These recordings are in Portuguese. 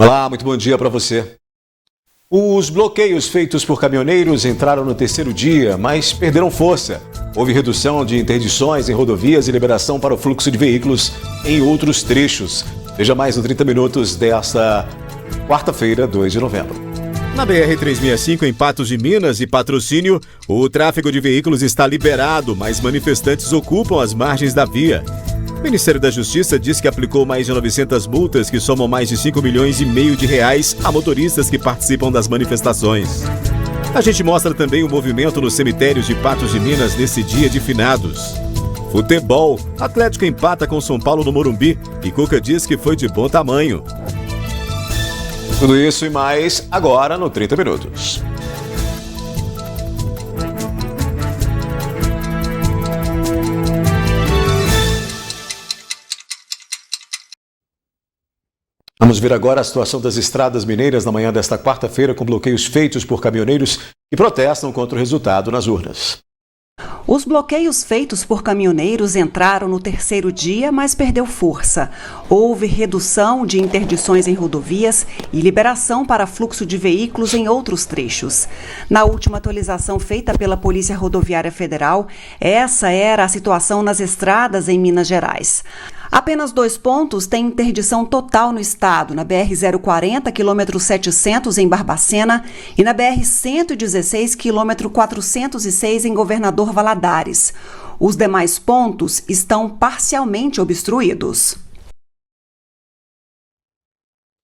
Olá, muito bom dia para você. Os bloqueios feitos por caminhoneiros entraram no terceiro dia, mas perderam força. Houve redução de interdições em rodovias e liberação para o fluxo de veículos em outros trechos. Veja mais no 30 Minutos desta quarta-feira, 2 de novembro. Na BR-365, em Patos de Minas e Patrocínio, o tráfego de veículos está liberado, mas manifestantes ocupam as margens da via. O Ministério da Justiça diz que aplicou mais de 900 multas que somam mais de 5,5 milhões de reais a motoristas que participam das manifestações. A gente mostra também o movimento nos cemitérios de Patos de Minas nesse dia de finados. Futebol, Atlético empata com São Paulo no Morumbi e Cuca diz que foi de bom tamanho. Tudo isso e mais agora no 30 Minutos. Vamos ver agora a situação das estradas mineiras na manhã desta quarta-feira, com bloqueios feitos por caminhoneiros que protestam contra o resultado nas urnas. Os bloqueios feitos por caminhoneiros entraram no terceiro dia, mas perdeu força. Houve redução de interdições em rodovias e liberação para fluxo de veículos em outros trechos. Na última atualização feita pela Polícia Rodoviária Federal, essa era a situação nas estradas em Minas Gerais. Apenas 2 pontos têm interdição total no estado, na BR-040, quilômetro 700, em Barbacena, e na BR-116, quilômetro 406, em Governador Valadares. Os demais pontos estão parcialmente obstruídos.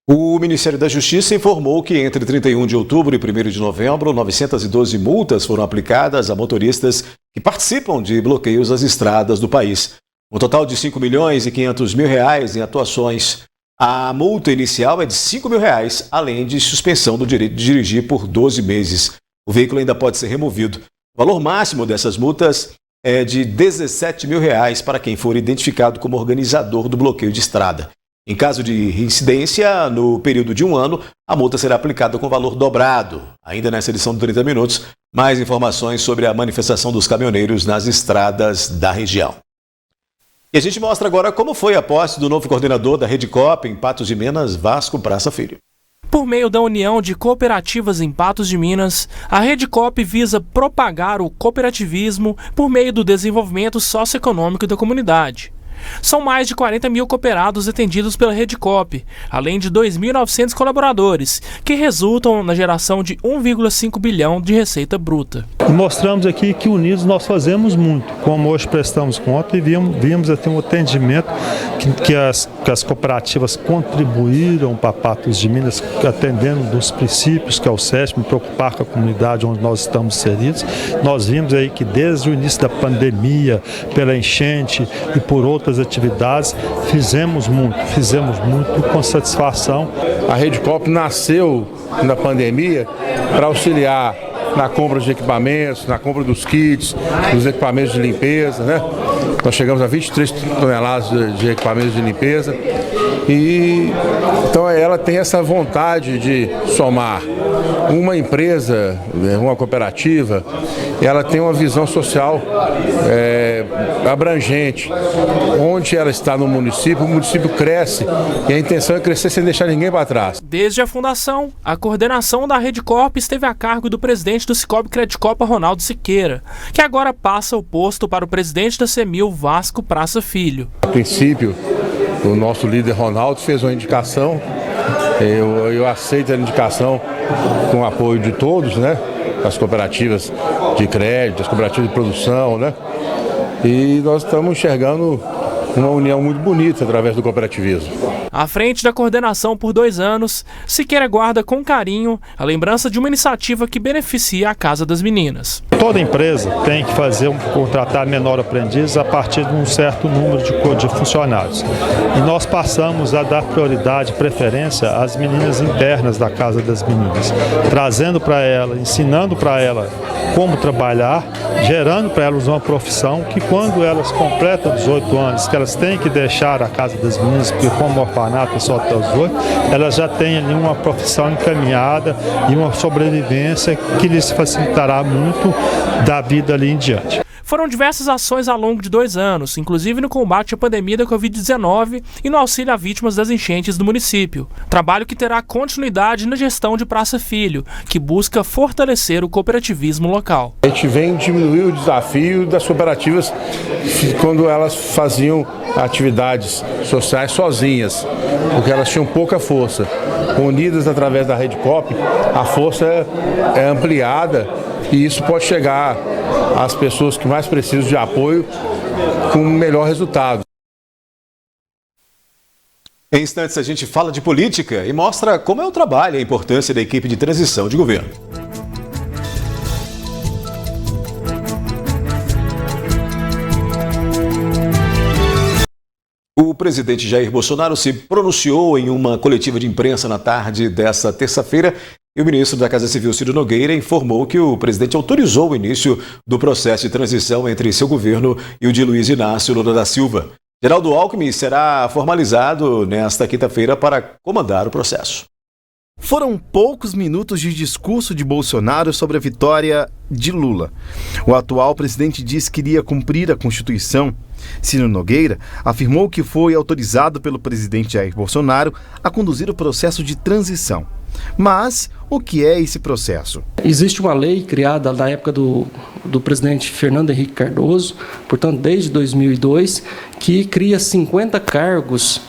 O Ministério da Justiça informou que entre 31 de outubro e 1º de novembro, 912 multas foram aplicadas a motoristas que participam de bloqueios às estradas do país. Um total de 5,5 milhões em atuações. A multa inicial é de 5 mil reais, além de suspensão do direito de dirigir por 12 meses. O veículo ainda pode ser removido. O valor máximo dessas multas é de 17 mil reais para quem for identificado como organizador do bloqueio de estrada. Em caso de reincidência, no período de 1 ano, a multa será aplicada com valor dobrado. Ainda nessa edição do 30 Minutos, mais informações sobre a manifestação dos caminhoneiros nas estradas da região. E a gente mostra agora como foi a posse do novo coordenador da Redicop em Patos de Minas, Vasco Praça Filho. Por meio da União de Cooperativas em Patos de Minas, a Redicop visa propagar o cooperativismo por meio do desenvolvimento socioeconômico da comunidade. São mais de 40 mil cooperados atendidos pela Redicop, além de 2.900 colaboradores, que resultam na geração de 1,5 bilhão de receita bruta. Mostramos aqui que unidos nós fazemos muito, como hoje prestamos conta e vimos até um atendimento que as cooperativas contribuíram para Patos de Minas, atendendo dos princípios, que é o sétimo, preocupar com a comunidade onde nós estamos inseridos. Nós vimos aí que desde o início da pandemia, pela enchente e por outras atividades, fizemos muito com satisfação. A Redicop nasceu na pandemia para auxiliar na compra de equipamentos, na compra dos kits, dos equipamentos de limpeza, né? Nós chegamos a 23 toneladas de equipamentos de limpeza e então ela tem essa vontade de somar uma empresa, uma cooperativa, ela tem uma visão social abrangente. Onde ela está no município, o município cresce e a intenção é crescer sem deixar ninguém para trás. Desde a fundação, a coordenação da Redicop esteve a cargo do presidente do Cicobi Credicopa, Ronaldo Siqueira, que agora passa o posto para o presidente da CEMIL, Vasco Praça Filho. A princípio, o nosso líder Ronaldo fez uma indicação, eu aceito a indicação com o apoio de todos, né? As cooperativas de crédito, as cooperativas de produção, né? E nós estamos enxergando uma união muito bonita através do cooperativismo. À frente da coordenação por 2 anos, Siqueira guarda com carinho a lembrança de uma iniciativa que beneficia a Casa das Meninas. Toda empresa tem que contratar menor aprendiz a partir de um certo número de funcionários. E nós passamos a dar prioridade, preferência às meninas internas da Casa das Meninas, trazendo para ela, ensinando para ela como trabalhar, gerando para elas uma profissão que quando elas completam 18 anos, que elas têm que deixar a Casa das Meninas, porque como orfanato é só até os 18, elas já têm ali uma profissão encaminhada e uma sobrevivência que lhes facilitará muito da vida ali em diante. Foram diversas ações ao longo de 2 anos, inclusive no combate à pandemia da Covid-19 e no auxílio a vítimas das enchentes do município. Trabalho que terá continuidade na gestão de Praça Filho, que busca fortalecer o cooperativismo local. A gente vem diminuir o desafio das cooperativas quando elas faziam atividades sociais sozinhas, porque elas tinham pouca força. Unidas através da Rede Coop, a força é ampliada e isso pode chegar às pessoas que mais precisam de apoio com um melhor resultado. Em instantes a gente fala de política e mostra como é o trabalho e a importância da equipe de transição de governo. O presidente Jair Bolsonaro se pronunciou em uma coletiva de imprensa na tarde desta terça-feira e o ministro da Casa Civil, Ciro Nogueira, informou que o presidente autorizou o início do processo de transição entre seu governo e o de Luiz Inácio Lula da Silva. Geraldo Alckmin será formalizado nesta quinta-feira para comandar o processo. Foram poucos minutos de discurso de Bolsonaro sobre a vitória de Lula. O atual presidente disse que iria cumprir a Constituição. Ciro Nogueira afirmou que foi autorizado pelo presidente Jair Bolsonaro a conduzir o processo de transição. Mas o que é esse processo? Existe uma lei criada na época do presidente Fernando Henrique Cardoso, portanto desde 2002, que cria 50 cargos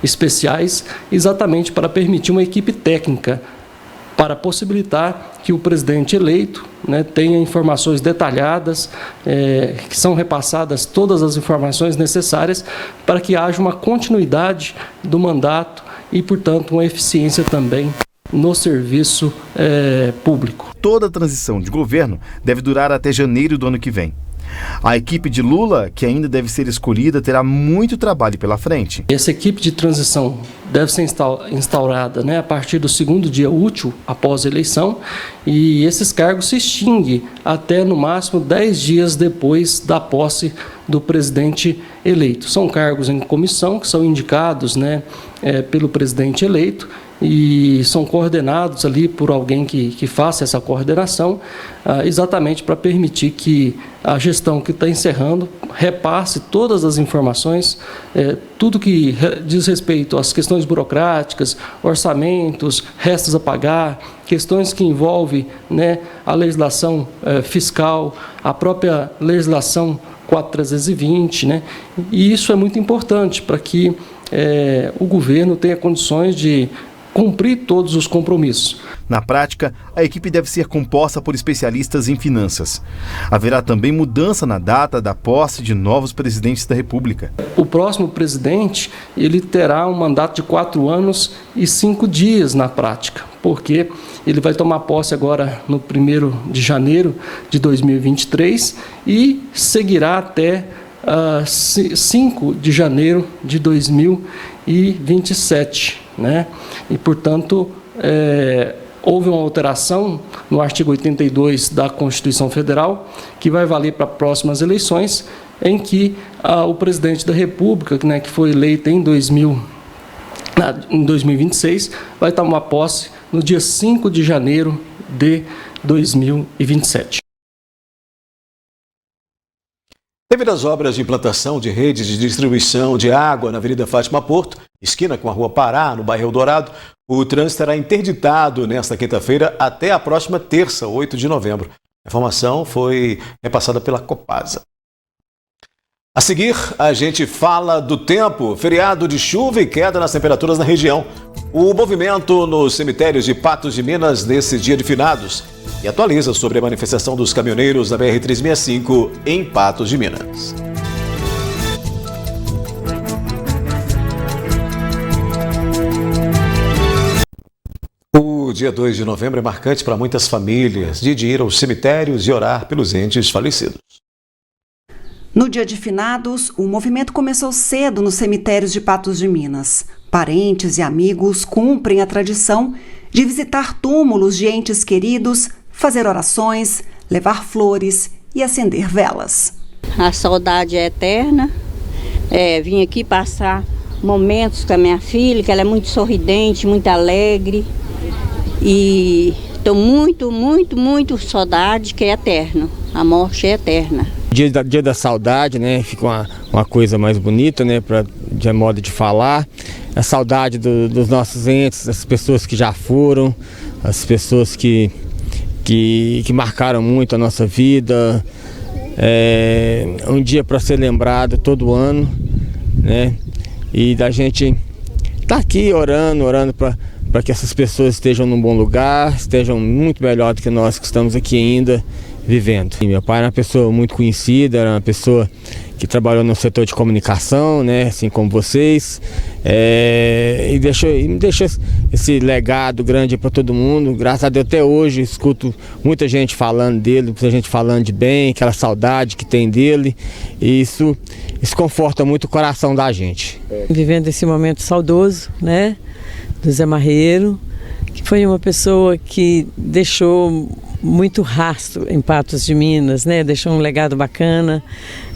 especiais exatamente para permitir uma equipe técnica para possibilitar que o presidente eleito tenha informações detalhadas, que são repassadas todas as informações necessárias para que haja uma continuidade do mandato e, portanto, uma eficiência também no serviço público. Toda a transição de governo deve durar até janeiro do ano que vem. A equipe de Lula, que ainda deve ser escolhida, terá muito trabalho pela frente. Essa equipe de transição deve ser instaurada a partir do segundo dia útil após a eleição e esses cargos se extinguem até no máximo 10 dias depois da posse do presidente eleito. São cargos em comissão que são indicados pelo presidente eleito e são coordenados ali por alguém que faça essa coordenação, exatamente para permitir que a gestão que está encerrando repasse todas as informações, tudo que diz respeito às questões burocráticas, orçamentos, restos a pagar, questões que envolvem a legislação fiscal, a própria legislação 4320, e isso é muito importante para que o governo tenha condições de cumprir todos os compromissos. Na prática, a equipe deve ser composta por especialistas em finanças. Haverá também mudança na data da posse de novos presidentes da República. O próximo presidente ele terá um mandato de 4 anos e 5 dias na prática, porque ele vai tomar posse agora no 1º de janeiro de 2023 e seguirá até 5 de janeiro de 2027. E, portanto, houve uma alteração no artigo 82 da Constituição Federal, que vai valer para próximas eleições, em que o presidente da República, que foi eleito em 2026, vai tomar posse no dia 5 de janeiro de 2027. Devido às obras de implantação de redes de distribuição de água na Avenida Fátima Porto, esquina com a Rua Pará, no bairro Eldorado, o trânsito será interditado nesta quinta-feira até a próxima terça, 8 de novembro. A informação foi repassada pela Copasa. A seguir, a gente fala do tempo, feriado de chuva e queda nas temperaturas na região. O movimento nos cemitérios de Patos de Minas nesse dia de finados. E atualiza sobre a manifestação dos caminhoneiros da BR-365 em Patos de Minas. O dia 2 de novembro é marcante para muitas famílias, dia de ir aos cemitérios e orar pelos entes falecidos. No dia de finados, o movimento começou cedo nos cemitérios de Patos de Minas. Parentes e amigos cumprem a tradição de visitar túmulos de entes queridos, fazer orações, levar flores e acender velas. A saudade é eterna. Vim aqui passar momentos com a minha filha, que ela é muito sorridente, muito alegre. E Estou muito saudade, que é eterno. A morte é eterna. Dia da saudade, né? Fica uma coisa mais bonita, né? De modo de falar. A saudade dos nossos entes, das pessoas que já foram, as pessoas que marcaram muito a nossa vida. É um dia para ser lembrado todo ano, né? E da gente estar aqui orando para que essas pessoas estejam num bom lugar, estejam muito melhor do que nós que estamos aqui ainda vivendo. E meu pai era uma pessoa muito conhecida, era uma pessoa que trabalhou no setor de comunicação, né, assim como vocês, e me deixou esse legado grande para todo mundo. Graças a Deus até hoje escuto muita gente falando dele, muita gente falando de bem, aquela saudade que tem dele, e isso conforta muito o coração da gente. Vivendo esse momento saudoso, né, do Zé Marreiro, que foi uma pessoa que deixou muito rastro em Patos de Minas, né? Deixou um legado bacana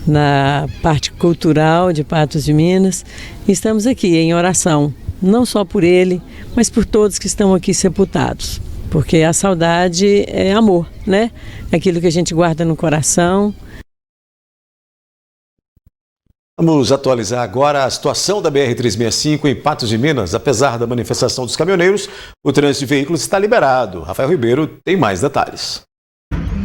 na parte cultural de Patos de Minas. E estamos aqui em oração, não só por ele, mas por todos que estão aqui sepultados. Porque a saudade é amor, né? É aquilo que a gente guarda no coração. Vamos atualizar agora a situação da BR-365 em Patos de Minas. Apesar da manifestação dos caminhoneiros, o trânsito de veículos está liberado. Rafael Ribeiro tem mais detalhes.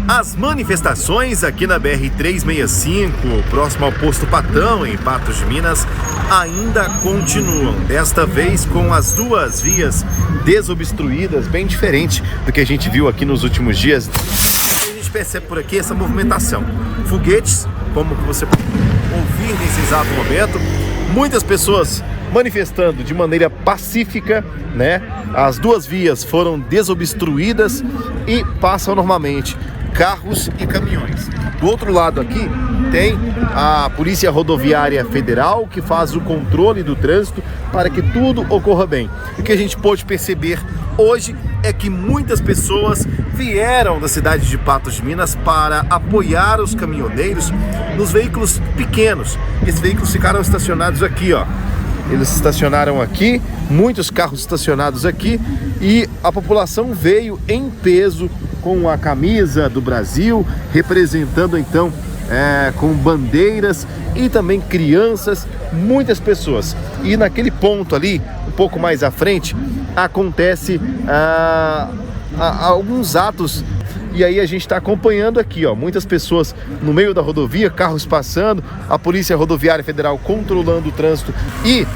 As manifestações aqui na BR-365, próximo ao posto Patão, em Patos de Minas, ainda continuam. Desta vez com as duas vias desobstruídas, bem diferente do que a gente viu aqui nos últimos dias. A gente percebe por aqui essa movimentação. Foguetes, como você pode ouvir nesse exato momento, muitas pessoas manifestando de maneira pacífica, né? As duas vias foram desobstruídas e passam normalmente carros e caminhões. Do outro lado aqui tem a Polícia Rodoviária Federal, que faz o controle do trânsito para que tudo ocorra bem. O que a gente pôde perceber hoje é que muitas pessoas vieram da cidade de Patos de Minas para apoiar os caminhoneiros nos veículos pequenos. Esses veículos ficaram estacionados aqui, ó. Eles estacionaram aqui, muitos carros estacionados aqui, e a população veio em peso com a camisa do Brasil, representando então com bandeiras, e também crianças, muitas pessoas. E naquele ponto ali, um pouco mais à frente, acontece alguns atos. E aí a gente está acompanhando aqui, ó, muitas pessoas no meio da rodovia, carros passando, a Polícia Rodoviária Federal controlando o trânsito, e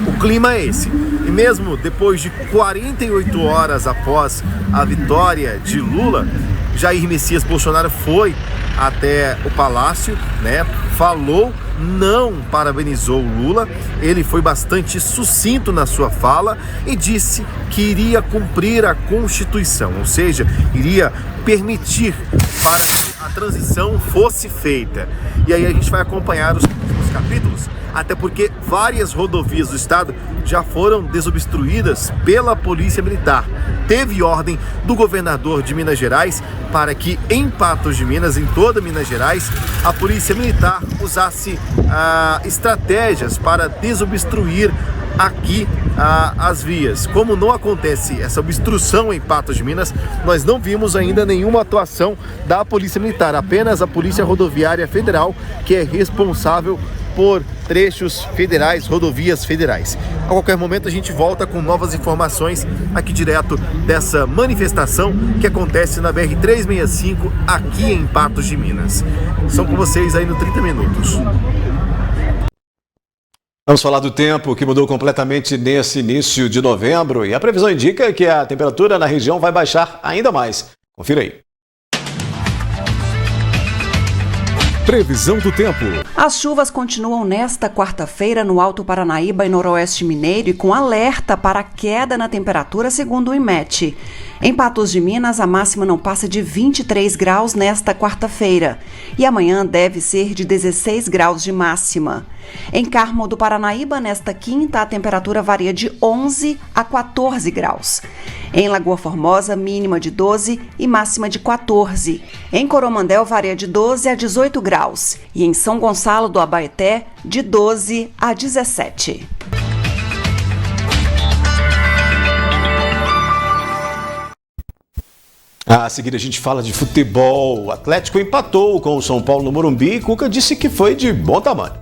o clima é esse. E mesmo depois de 48 horas após a vitória de Lula, Jair Messias Bolsonaro foi até o Palácio, né? Falou, não parabenizou o Lula. Ele foi bastante sucinto na sua fala e disse que iria cumprir a Constituição, ou seja, iria permitir para que a transição fosse feita. E aí a gente vai acompanhar os próximos capítulos, até porque várias rodovias do estado já foram desobstruídas pela Polícia Militar. Teve ordem do governador de Minas Gerais para que em Patos de Minas, em toda Minas Gerais, a Polícia Militar usasse estratégias para desobstruir aqui as vias. Como não acontece essa obstrução em Patos de Minas, nós não vimos ainda nenhuma atuação da Polícia Militar, apenas a Polícia Rodoviária Federal, que é responsável por trechos federais, rodovias federais. A qualquer momento a gente volta com novas informações aqui direto dessa manifestação que acontece na BR-365 aqui em Patos de Minas. São com vocês aí no 30 Minutos. Vamos falar do tempo que mudou completamente nesse início de novembro, e a previsão indica que a temperatura na região vai baixar ainda mais. Confira aí. Previsão do tempo. As chuvas continuam nesta quarta-feira no Alto Paranaíba e Noroeste Mineiro, e com alerta para queda na temperatura, segundo o IMET. Em Patos de Minas, a máxima não passa de 23 graus nesta quarta-feira, e amanhã deve ser de 16 graus de máxima. Em Carmo do Paranaíba, nesta quinta, a temperatura varia de 11 a 14 graus. Em Lagoa Formosa, mínima de 12 e máxima de 14. Em Coromandel, varia de 12 a 18 graus. E em São Gonçalo do Abaeté, de 12 a 17. A seguir a gente fala de futebol. O Atlético empatou com o São Paulo no Morumbi e Cuca disse que foi de bom tamanho.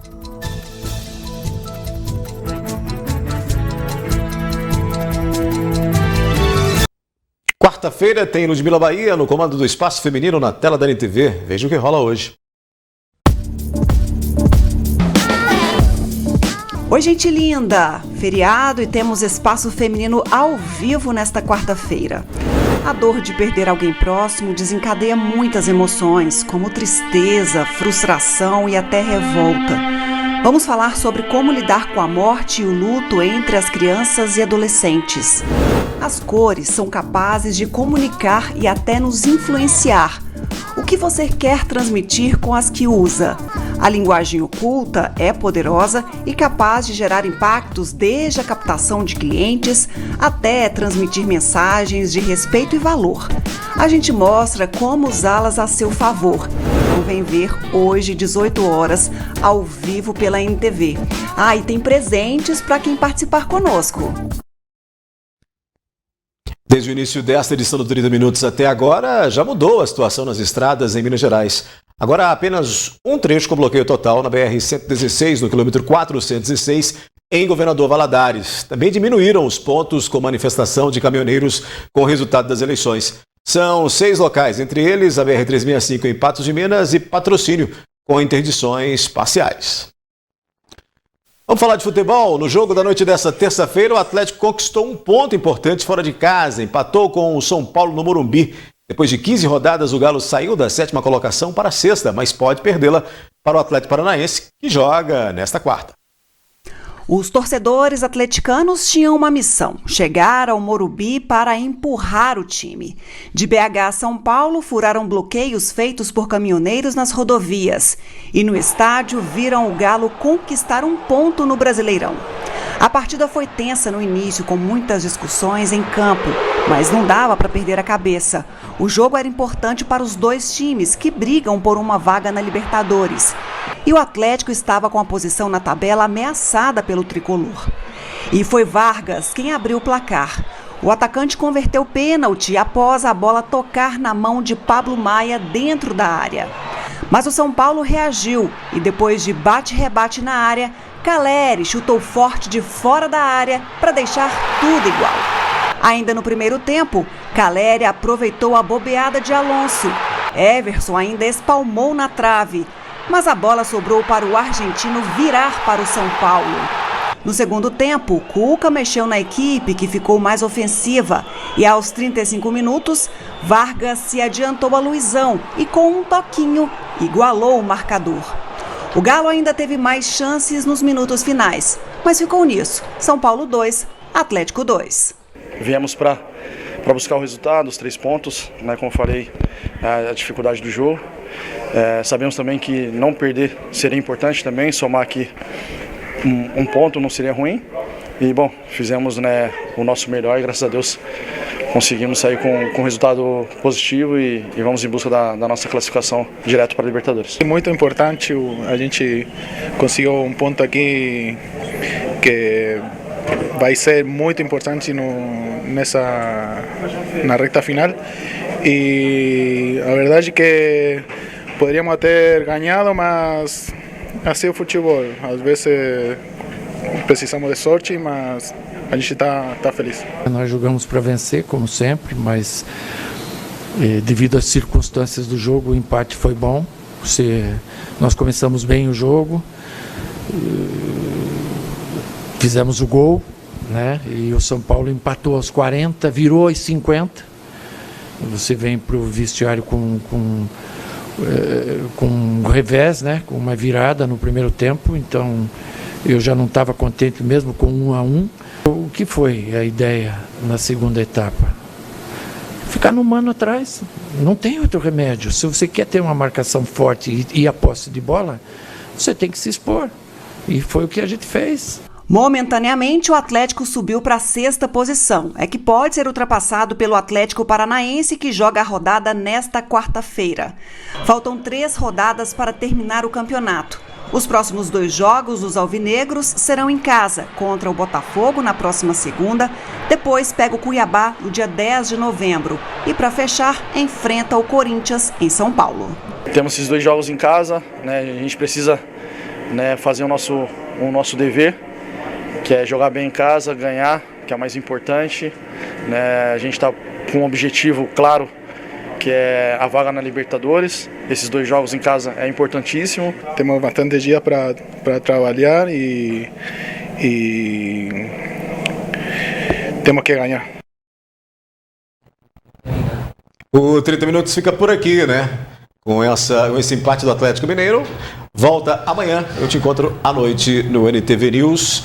Quarta-feira tem Ludmila Bahia no comando do Espaço Feminino na tela da NTV. Veja o que rola hoje. Oi, gente linda! Feriado e temos Espaço Feminino ao vivo nesta quarta-feira. A dor de perder alguém próximo desencadeia muitas emoções, como tristeza, frustração e até revolta. Vamos falar sobre como lidar com a morte e o luto entre as crianças e adolescentes. As cores são capazes de comunicar e até nos influenciar. O que você quer transmitir com as que usa? A linguagem oculta é poderosa e capaz de gerar impactos desde a captação de clientes até transmitir mensagens de respeito e valor. A gente mostra como usá-las a seu favor. Então vem ver hoje, 18 horas, ao vivo pela NTV. E tem presentes para quem participar conosco. Desde o início desta edição do 30 Minutos até agora, já mudou a situação nas estradas em Minas Gerais. Agora há apenas um trecho com bloqueio total na BR-116, no quilômetro 406, em Governador Valadares. Também diminuíram os pontos com manifestação de caminhoneiros com o resultado das eleições. São 6 locais, entre eles a BR-365 em Patos de Minas e Patrocínio, com interdições parciais. Vamos falar de futebol. No jogo da noite desta terça-feira, o Atlético conquistou um ponto importante fora de casa. Empatou com o São Paulo no Morumbi. Depois de 15 rodadas, o Galo saiu da 7ª colocação para a 6ª, mas pode perdê-la para o Atlético Paranaense, que joga nesta quarta. Os torcedores atleticanos tinham uma missão: chegar ao Morumbi para empurrar o time. De BH a São Paulo, furaram bloqueios feitos por caminhoneiros nas rodovias. E no estádio, viram o Galo conquistar um ponto no Brasileirão. A partida foi tensa no início, com muitas discussões em campo, mas não dava para perder a cabeça. O jogo era importante para os dois times, que brigam por uma vaga na Libertadores. E o Atlético estava com a posição na tabela ameaçada pelo tricolor. E foi Vargas quem abriu o placar. O atacante converteu pênalti após a bola tocar na mão de Pablo Maia dentro da área. Mas o São Paulo reagiu e depois de bate-rebate na área, Caleri chutou forte de fora da área para deixar tudo igual. Ainda no primeiro tempo, Caleri aproveitou a bobeada de Alonso. Everson ainda espalmou na trave, mas a bola sobrou para o argentino virar para o São Paulo. No segundo tempo, Cuca mexeu na equipe, que ficou mais ofensiva, e aos 35 minutos, Vargas se adiantou a Luizão e com um toquinho igualou o marcador. O Galo ainda teve mais chances nos minutos finais, mas ficou nisso. São Paulo 2, Atlético 2. Viemos para buscar o resultado, os 3 pontos, né, como eu falei, a dificuldade do jogo. Sabemos também que não perder seria importante também, somar aqui um ponto não seria ruim. E, bom, fizemos, né, o nosso melhor e, graças a Deus, conseguimos sair com um resultado positivo e vamos em busca da nossa classificação direto para a Libertadores. É muito importante, a gente conseguiu um ponto aqui que vai ser muito importante na reta final. E a verdade é que poderíamos ter ganhado, mas assim é o futebol. Às vezes precisamos de sorte, mas a gente está feliz. Nós jogamos para vencer, como sempre, mas devido às circunstâncias do jogo, o empate foi bom. Nós começamos bem o jogo, fizemos o gol, né? E o São Paulo empatou aos 40, virou aos 50. Você vem para o vestiário com um revés, né? Com uma virada no primeiro tempo, então eu já não estava contente mesmo com 1-1. O que foi a ideia na segunda etapa? Ficar no mano atrás, não tem outro remédio. Se você quer ter uma marcação forte e a posse de bola, você tem que se expor. E foi o que a gente fez. Momentaneamente, o Atlético subiu para a 6ª posição. É que pode ser ultrapassado pelo Atlético Paranaense, que joga a rodada nesta quarta-feira. Faltam 3 rodadas para terminar o campeonato. Os próximos 2 jogos dos alvinegros serão em casa, contra o Botafogo na próxima segunda, depois pega o Cuiabá no dia 10 de novembro e, para fechar, enfrenta o Corinthians em São Paulo. Temos esses 2 jogos em casa, né? A gente precisa, né, fazer o nosso dever, que é jogar bem em casa, ganhar, que é o mais importante, né? A gente está com um objetivo claro, que é a vaga na Libertadores. Esses 2 jogos em casa é importantíssimo. Temos bastante dia para trabalhar e temos que ganhar. O 30 Minutos fica por aqui, né? Com esse empate do Atlético Mineiro. Volta amanhã. Eu te encontro à noite no NTV News.